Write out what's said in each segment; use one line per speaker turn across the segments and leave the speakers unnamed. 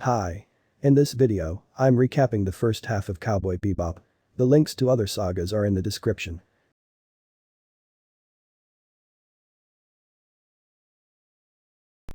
Hi. In this video, I'm recapping the first half of Cowboy Bebop. The links to other sagas are in the description.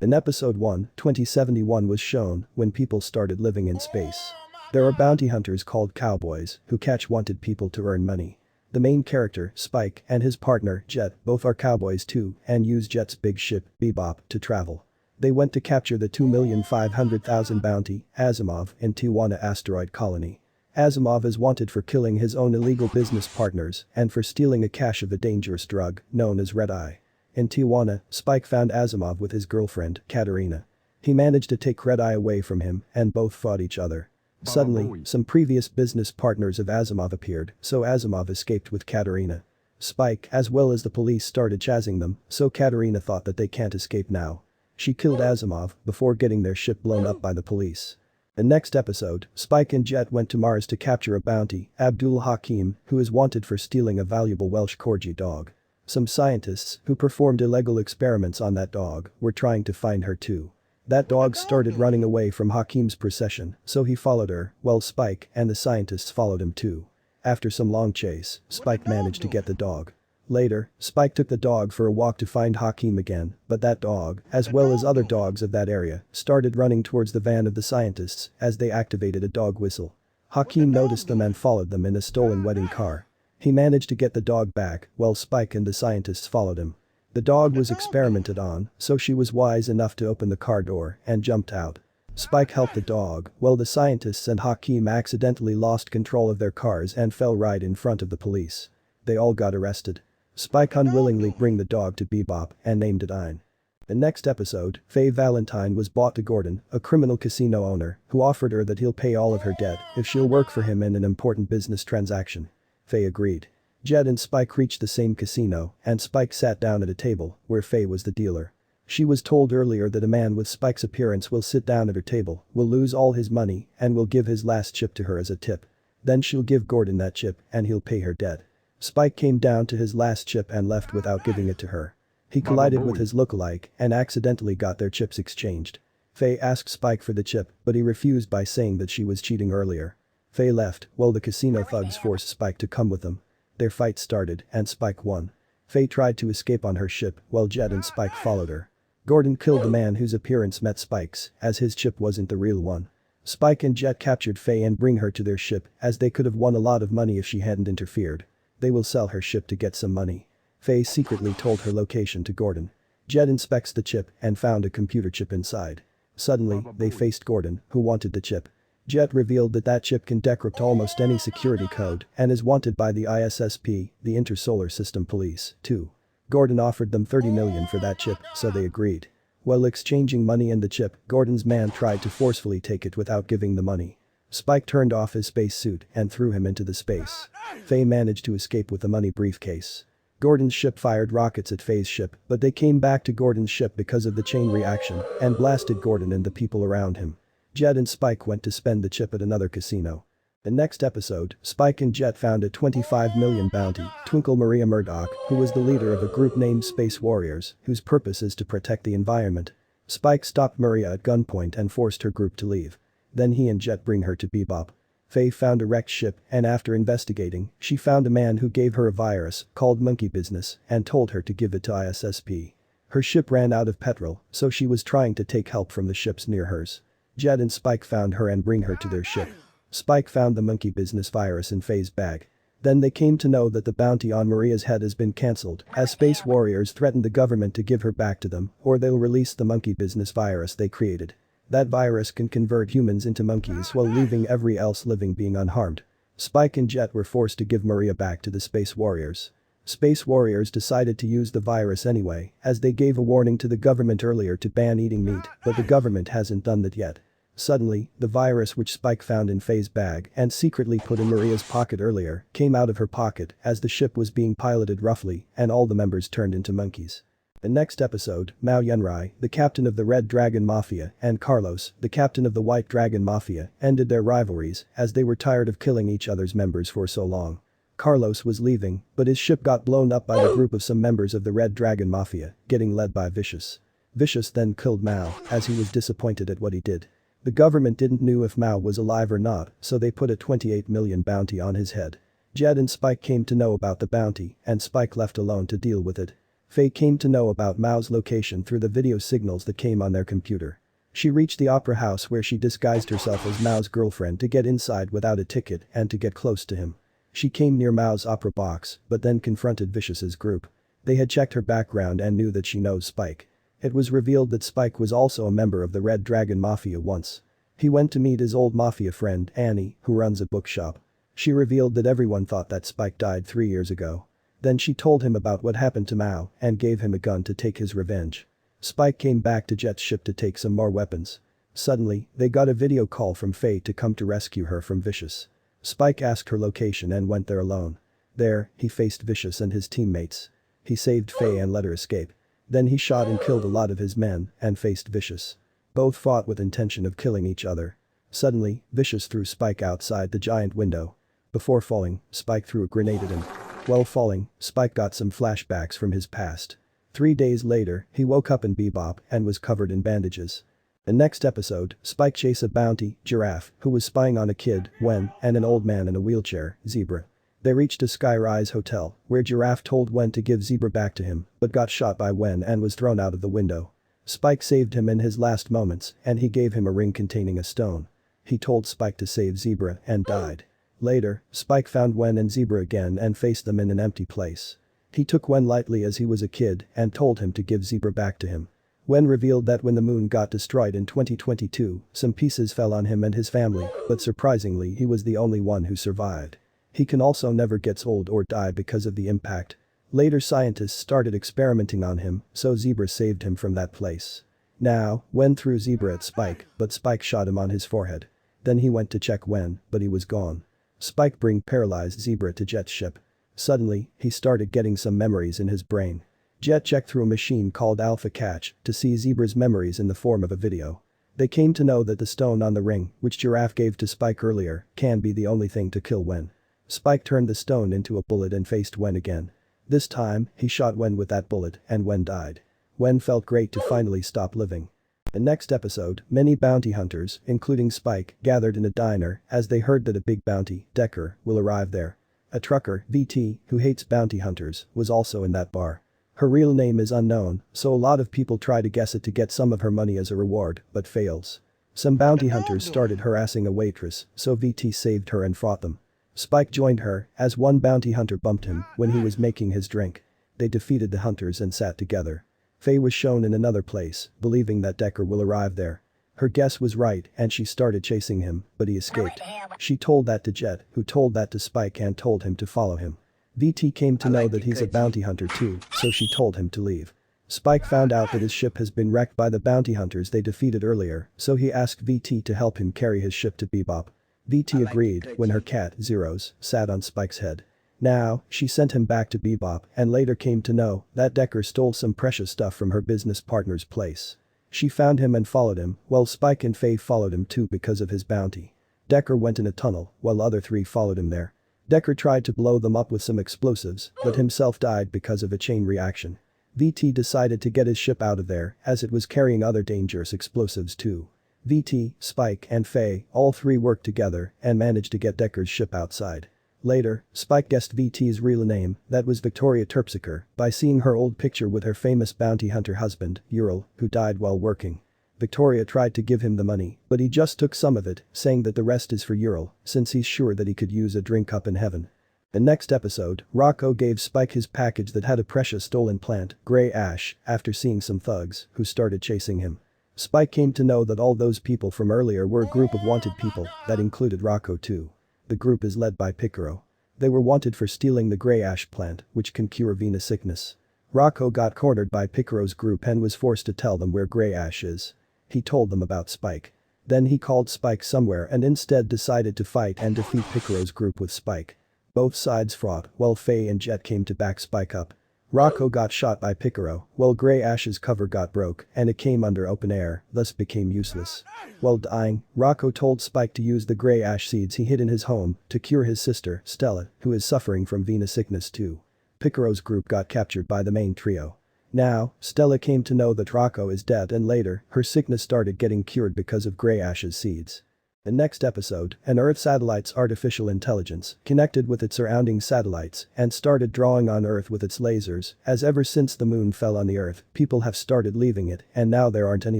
In episode 1, 2071 was shown when people started living in space. There are bounty hunters called cowboys who catch wanted people to earn money. The main character, Spike, and his partner, Jet, both are cowboys too and use Jet's big ship, Bebop, to travel. They went to capture the 2,500,000 bounty, Asimov, in Tijuana asteroid colony. Asimov is wanted for killing his own illegal business partners and for stealing a cache of a dangerous drug known as Red Eye. In Tijuana, Spike found Asimov with his girlfriend, Katerina. He managed to take Red Eye away from him and both fought each other. Suddenly, some previous business partners of Asimov appeared, so Asimov escaped with Katerina. Spike, as well as the police, started chasing them, so Katerina thought that they can't escape now. She killed Asimov before getting their ship blown up by the police. The next episode, Spike and Jet went to Mars to capture a bounty, Abdul Hakim, who is wanted for stealing a valuable Welsh Corgi dog. Some scientists, who performed illegal experiments on that dog, were trying to find her too. That dog started running away from Hakim's procession, so he followed her, while Spike and the scientists followed him too. After some long chase, Spike managed to get the dog. Later, Spike took the dog for a walk to find Hakim again, but that dog, as well as other dogs of that area, started running towards the van of the scientists as they activated a dog whistle. Hakim noticed them and followed them in a stolen wedding car. He managed to get the dog back, while Spike and the scientists followed him. The dog was experimented on, so she was wise enough to open the car door and jumped out. Spike helped the dog, while the scientists and Hakim accidentally lost control of their cars and fell right in front of the police. They all got arrested. Spike unwillingly bring the dog to Bebop and named it Ein. The next episode, Faye Valentine was bought to Gordon, a criminal casino owner, who offered her that he'll pay all of her debt if she'll work for him in an important business transaction. Faye agreed. Jet and Spike reached the same casino, and Spike sat down at a table where Faye was the dealer. She was told earlier that a man with Spike's appearance will sit down at her table, will lose all his money, and will give his last chip to her as a tip. Then she'll give Gordon that chip and he'll pay her debt. Spike came down to his last chip and left without giving it to her. He collided with his lookalike and accidentally got their chips exchanged. Faye asked Spike for the chip, but he refused by saying that she was cheating earlier. Faye left, while the casino thugs forced Spike to come with them. Their fight started and Spike won. Faye tried to escape on her ship while Jet and Spike followed her. Gordon killed the man whose appearance met Spike's, as his chip wasn't the real one. Spike and Jet captured Faye and bring her to their ship, as they could have won a lot of money if she hadn't interfered. They will sell her ship to get some money. Faye secretly told her location to Gordon. Jet inspects the chip and found a computer chip inside. Suddenly, they faced Gordon, who wanted the chip. Jet revealed that that chip can decrypt almost any security code and is wanted by the ISSP, the Intersolar System Police, too. Gordon offered them $30 million for that chip, so they agreed. While exchanging money and the chip, Gordon's man tried to forcefully take it without giving the money. Spike turned off his spacesuit and threw him into the space. Faye managed to escape with the money briefcase. Gordon's ship fired rockets at Faye's ship, but they came back to Gordon's ship because of the chain reaction and blasted Gordon and the people around him. Jet and Spike went to spend the chip at another casino. The next episode, Spike and Jet found a $25 million bounty, Twinkle Maria Murdoch, who was the leader of a group named Space Warriors, whose purpose is to protect the environment. Spike stopped Maria at gunpoint and forced her group to leave. Then he and Jet bring her to Bebop. Faye found a wrecked ship and after investigating, she found a man who gave her a virus called Monkey Business and told her to give it to ISSP. Her ship ran out of petrol, so she was trying to take help from the ships near hers. Jet and Spike found her and bring her to their ship. Spike found the Monkey Business virus in Faye's bag. Then they came to know that the bounty on Maria's head has been cancelled, as Space Warriors threatened the government to give her back to them, or they'll release the Monkey Business virus they created. That virus can convert humans into monkeys while leaving every else living being unharmed. Spike and Jet were forced to give Maria back to the Space Warriors. Space Warriors decided to use the virus anyway, as they gave a warning to the government earlier to ban eating meat, but the government hasn't done that yet. Suddenly, the virus which Spike found in Faye's bag and secretly put in Maria's pocket earlier came out of her pocket as the ship was being piloted roughly and all the members turned into monkeys. The next episode, Mao Yunrai, the captain of the Red Dragon Mafia, and Carlos, the captain of the White Dragon Mafia, ended their rivalries as they were tired of killing each other's members for so long. Carlos was leaving, but his ship got blown up by the group of some members of the Red Dragon Mafia, getting led by Vicious. Vicious then killed Mao, as he was disappointed at what he did. The government didn't know if Mao was alive or not, so they put a 28 million bounty on his head. Jet and Spike came to know about the bounty, and Spike left alone to deal with it. Faye came to know about Mao's location through the video signals that came on their computer. She reached the opera house where she disguised herself as Mao's girlfriend to get inside without a ticket and to get close to him. She came near Mao's opera box, but then confronted Vicious's group. They had checked her background and knew that she knows Spike. It was revealed that Spike was also a member of the Red Dragon Mafia once. He went to meet his old mafia friend, Annie, who runs a bookshop. She revealed that everyone thought that Spike died 3 years ago. Then she told him about what happened to Mao and gave him a gun to take his revenge. Spike came back to Jet's ship to take some more weapons. Suddenly, they got a video call from Faye to come to rescue her from Vicious. Spike asked her location and went there alone. There, he faced Vicious and his teammates. He saved Faye and let her escape. Then he shot and killed a lot of his men and faced Vicious. Both fought with intention of killing each other. Suddenly, Vicious threw Spike outside the giant window. Before falling, Spike threw a grenade at him. While falling, Spike got some flashbacks from his past. 3 days later, he woke up in Bebop and was covered in bandages. The next episode, Spike chased a bounty, Giraffe, who was spying on a kid, Wen, and an old man in a wheelchair, Zebra. They reached a Skyrise hotel, where Giraffe told Wen to give Zebra back to him, but got shot by Wen and was thrown out of the window. Spike saved him in his last moments, and he gave him a ring containing a stone. He told Spike to save Zebra and died. Later, Spike found Wen and Zebra again and faced them in an empty place. He took Wen lightly as he was a kid and told him to give Zebra back to him. Wen revealed that when the moon got destroyed in 2022, some pieces fell on him and his family, but surprisingly he was the only one who survived. He can also never gets old or die because of the impact. Later scientists started experimenting on him, so Zebra saved him from that place. Now, Wen threw Zebra at Spike, but Spike shot him on his forehead. Then he went to check Wen, but he was gone. Spike bring paralyzed Zebra to Jet's ship. Suddenly, he started getting some memories in his brain. Jet checked through a machine called Alpha Catch to see Zebra's memories in the form of a video. They came to know that the stone on the ring, which Giraffe gave to Spike earlier, can be the only thing to kill Wen. Spike turned the stone into a bullet and faced Wen again. This time, he shot Wen with that bullet and Wen died. Wen felt great to finally stop living. The next episode, many bounty hunters, including Spike, gathered in a diner as they heard that a big bounty, Decker, will arrive there. A trucker, VT, who hates bounty hunters, was also in that bar. Her real name is unknown, so a lot of people try to guess it to get some of her money as a reward, but fails. Some bounty hunters started harassing a waitress, so VT saved her and fought them. Spike joined her, as one bounty hunter bumped him when he was making his drink. They defeated the hunters and sat together. Faye was shown in another place, believing that Decker will arrive there. Her guess was right and she started chasing him, but he escaped. She told that to Jet, who told that to Spike and told him to follow him. VT came to know that he's a bounty hunter too, so she told him to leave. Spike found out that his ship has been wrecked by the bounty hunters they defeated earlier, so he asked VT to help him carry his ship to Bebop. VT agreed when her cat, Zeros, sat on Spike's head. Now, she sent him back to Bebop and later came to know that Decker stole some precious stuff from her business partner's place. She found him and followed him, while Spike and Faye followed him too because of his bounty. Decker went in a tunnel, while other three followed him there. Decker tried to blow them up with some explosives, but himself died because of a chain reaction. VT decided to get his ship out of there as it was carrying other dangerous explosives too. VT, Spike, and Faye, all three worked together and managed to get Decker's ship outside. Later, Spike guessed VT's real name, that was Victoria Terpsicher, by seeing her old picture with her famous bounty hunter husband, Ural, who died while working. Victoria tried to give him the money, but he just took some of it, saying that the rest is for Ural, since he's sure that he could use a drink up in heaven. The next episode, Rocco gave Spike his package that had a precious stolen plant, Grey Ash, after seeing some thugs, who started chasing him. Spike came to know that all those people from earlier were a group of wanted people that included Rocco too. The group is led by Picaro. They were wanted for stealing the Grey Ash plant, which can cure venous sickness. Rocco got cornered by Picaro's group and was forced to tell them where Grey Ash is. He told them about Spike. Then he called Spike somewhere and instead decided to fight and defeat Picaro's group with Spike. Both sides fought while Faye and Jet came to back Spike up. Rocco got shot by Picaro, while Grey Ash's cover got broke and it came under open air, thus became useless. While dying, Rocco told Spike to use the Grey Ash seeds he hid in his home to cure his sister, Stella, who is suffering from venous sickness too. Picaro's group got captured by the main trio. Now, Stella came to know that Rocco is dead and later, her sickness started getting cured because of Grey Ash's seeds. The next episode, an Earth satellite's artificial intelligence connected with its surrounding satellites and started drawing on Earth with its lasers, as ever since the moon fell on the Earth, people have started leaving it and now there aren't any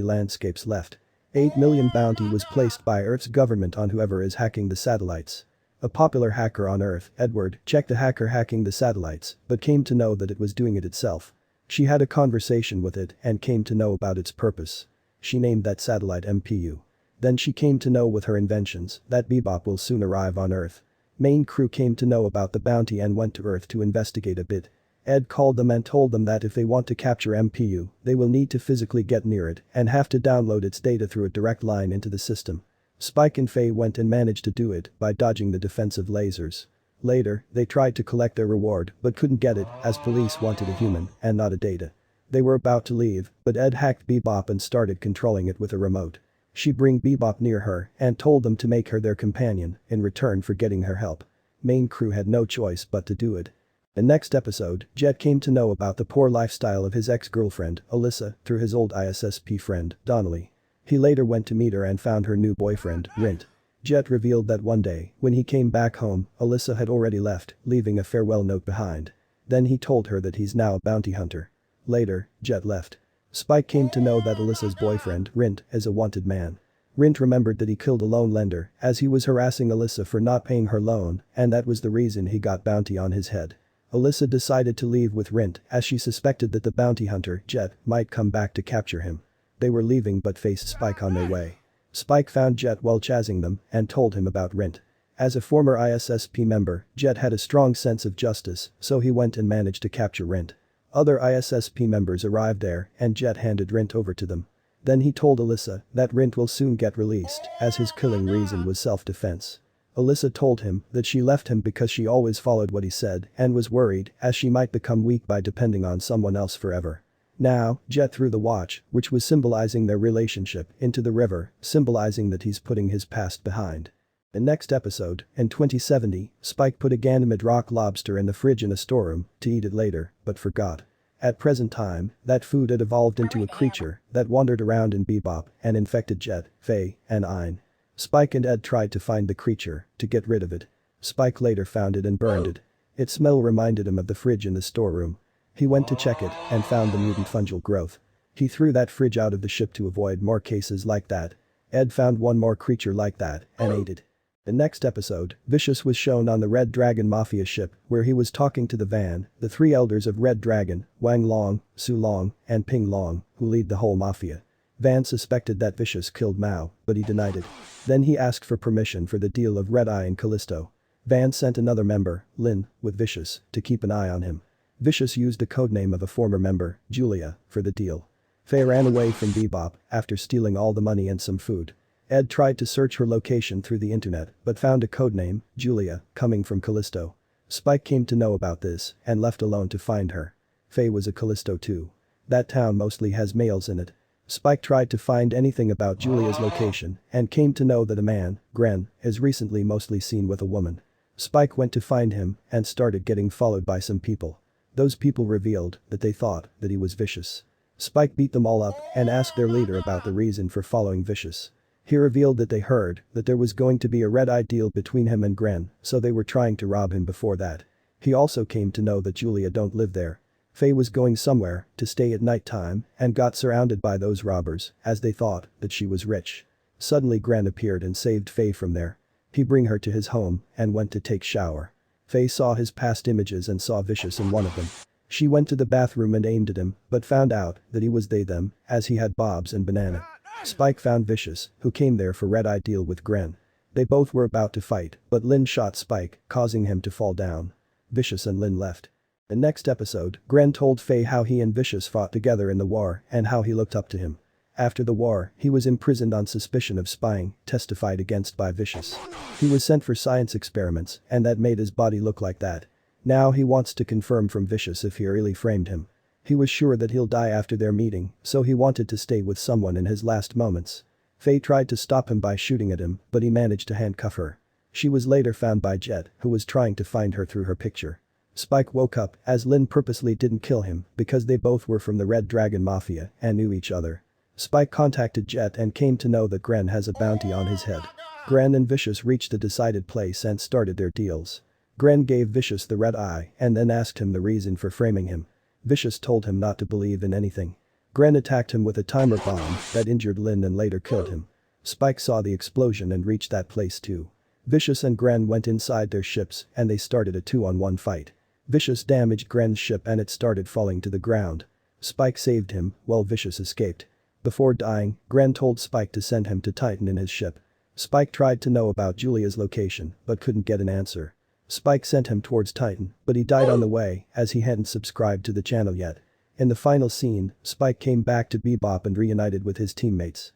landscapes left. 8 million bounty was placed by Earth's government on whoever is hacking the satellites. A popular hacker on Earth, Edward, checked a hacker hacking the satellites, but came to know that it was doing it itself. She had a conversation with it and came to know about its purpose. She named that satellite MPU. Then she came to know with her inventions that Bebop will soon arrive on Earth. Main crew came to know about the bounty and went to Earth to investigate a bit. Ed called them and told them that if they want to capture MPU, they will need to physically get near it and have to download its data through a direct line into the system. Spike and Faye went and managed to do it by dodging the defensive lasers. Later, they tried to collect their reward but couldn't get it as police wanted a human and not a data. They were about to leave, but Ed hacked Bebop and started controlling it with a remote. She bring Bebop near her and told them to make her their companion in return for getting her help. Main crew had no choice but to do it. The next episode, Jet came to know about the poor lifestyle of his ex-girlfriend, Alyssa, through his old ISSP friend, Donnelly. He later went to meet her and found her new boyfriend, Rint. Jet revealed that one day, when he came back home, Alyssa had already left, leaving a farewell note behind. Then he told her that he's now a bounty hunter. Later, Jet left. Spike came to know that Alyssa's boyfriend, Rint, is a wanted man. Rint remembered that he killed a loan lender as he was harassing Alyssa for not paying her loan and that was the reason he got bounty on his head. Alyssa decided to leave with Rint as she suspected that the bounty hunter, Jet, might come back to capture him. They were leaving but faced Spike on their way. Spike found Jet while chasing them and told him about Rint. As a former ISSP member, Jet had a strong sense of justice, so he went and managed to capture Rint. Other ISSP members arrived there and Jet handed Rint over to them. Then he told Alyssa that Rint will soon get released as his killing reason was self-defense. Alyssa told him that she left him because she always followed what he said and was worried as she might become weak by depending on someone else forever. Now, Jet threw the watch, which was symbolizing their relationship, into the river, symbolizing that he's putting his past behind. The next episode, in 2070, Spike put a Ganymede rock lobster in the fridge in a storeroom to eat it later, but forgot. At present time, that food had evolved into a creature that wandered around in Bebop and infected Jet, Faye, and Ein. Spike and Ed tried to find the creature to get rid of it. Spike later found it and burned it. Its smell reminded him of the fridge in the storeroom. He went to check it and found the mutant fungal growth. He threw that fridge out of the ship to avoid more cases like that. Ed found one more creature like that and ate it. The next episode, Vicious was shown on the Red Dragon Mafia ship where he was talking to the van, the three elders of Red Dragon, Wang Long, Su Long, and Ping Long, who lead the whole mafia. Van suspected that Vicious killed Mao, but he denied it. Then he asked for permission for the deal of Red Eye and Callisto. Van sent another member, Lin, with Vicious, to keep an eye on him. Vicious used the codename of a former member, Julia, for the deal. Faye ran away from Bebop after stealing all the money and some food. Ed tried to search her location through the internet but found a codename, Julia, coming from Callisto. Spike came to know about this and left alone to find her. Faye was a Callisto too. That town mostly has males in it. Spike tried to find anything about Julia's location and came to know that a man, Gren, is recently mostly seen with a woman. Spike went to find him and started getting followed by some people. Those people revealed that they thought that he was Vicious. Spike beat them all up and asked their leader about the reason for following Vicious. He revealed that they heard that there was going to be a red-eye deal between him and Gren, so they were trying to rob him before that. He also came to know that Julia don't live there. Faye was going somewhere to stay at night time and got surrounded by those robbers as they thought that she was rich. Suddenly Gren appeared and saved Faye from there. He bring her to his home and went to take shower. Faye saw his past images and saw Vicious in one of them. She went to the bathroom and aimed at him but found out that he was they-them as he had Bob's and Banana. Spike found Vicious, who came there for red-eye deal with Gren. They both were about to fight, but Lin shot Spike, causing him to fall down. Vicious and Lin left. The next episode, Gren told Faye how he and Vicious fought together in the war and how he looked up to him. After the war, he was imprisoned on suspicion of spying, testified against by Vicious. He was sent for science experiments and that made his body look like that. Now he wants to confirm from Vicious if he really framed him. He was sure that he'll die after their meeting, so he wanted to stay with someone in his last moments. Faye tried to stop him by shooting at him, but he managed to handcuff her. She was later found by Jet, who was trying to find her through her picture. Spike woke up as Lin purposely didn't kill him because they both were from the Red Dragon Mafia and knew each other. Spike contacted Jet and came to know that Gren has a bounty on his head. Gren and Vicious reached a decided place and started their deals. Gren gave Vicious the red eye and then asked him the reason for framing him. Vicious told him not to believe in anything. Gren attacked him with a timer bomb that injured Lin and later killed him. Spike saw the explosion and reached that place too. Vicious and Gren went inside their ships and they started a 2-on-1 fight. Vicious damaged Gren's ship and it started falling to the ground. Spike saved him while Vicious escaped. Before dying, Gren told Spike to send him to Titan in his ship. Spike tried to know about Julia's location but couldn't get an answer. Spike sent him towards Titan, but he died on the way as he hadn't subscribed to the channel yet. In the final scene, Spike came back to Bebop and reunited with his teammates.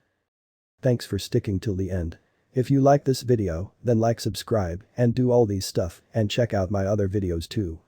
Thanks for sticking till the end. If you like this video, then like, subscribe, and do all these stuff and check out my other videos too.